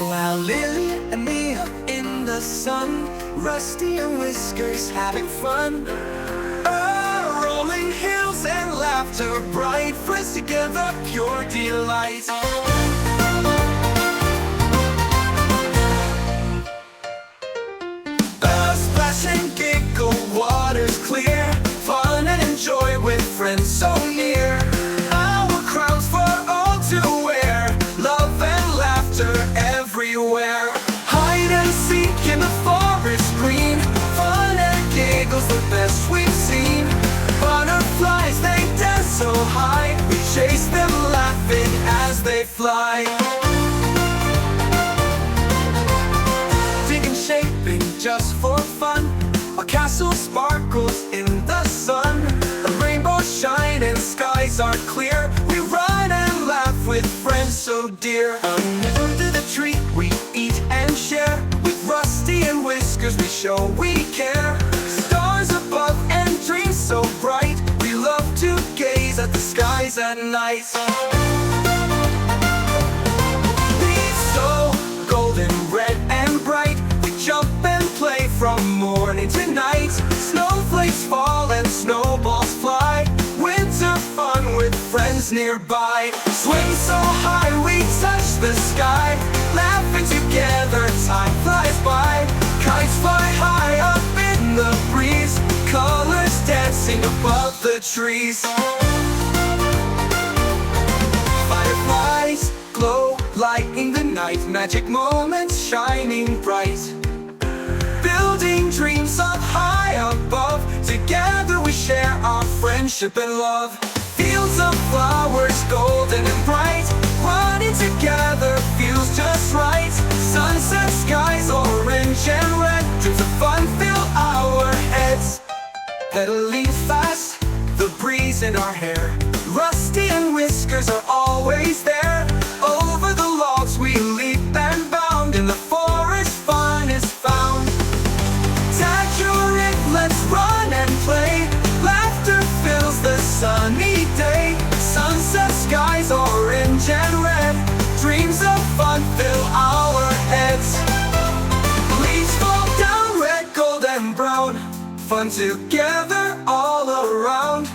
While Lily and me up in the sun, Rusty and Whiskers having fun. Rolling hills and laughter bright, friends together, pure delight. Splash and giggle, waters clear, fun and joy with friends so near. Our crowns for all to wear, love and laughter everywhere. Hide and seek in the forest green, fun and giggles the best we've seen. Butterflies, they dance so high, we chase them laughing as they fly. Digging, shaping just for fun, a castle sparkles in the sun. The rainbows shine and skies are clear, we run and laugh with friends so dear. Under the tree we eat and share, with Rusty and Whiskers we show we care. Stars above and dreams so bright, we love to gaze at the skies at night. Leaves so golden, red and bright, we jump and play from morning to night. Snowflakes fall and snowballs fly, winter fun with friends nearby. Swing so high we touch the sky, laughing together time flies by. Kites fly high up in the breeze, colors dancing above the trees. Fireflies glow, lighting the night, magic moments shining bright. Building dreams up high above, together we share our friendship and love. Fields of flowers golden and bright, running together feels just right. Sunset skies orange and red, dreams of fun fill our heads. Pedaling fast, the breeze in our hair, Rusty and Whiskers are always there. Over the logs we leap and bound, in the forest fun is found. Tag your it, let's run and play, laughter fills the sunny day. Sunset skies orange and red, dreams of fun fill our heads. Leaves fall down, red, gold and brown, fun together all around.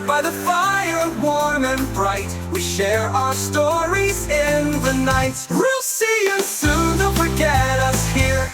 By the fire warm and bright, we share our stories in the night. We'll see you soon, don't forget us here.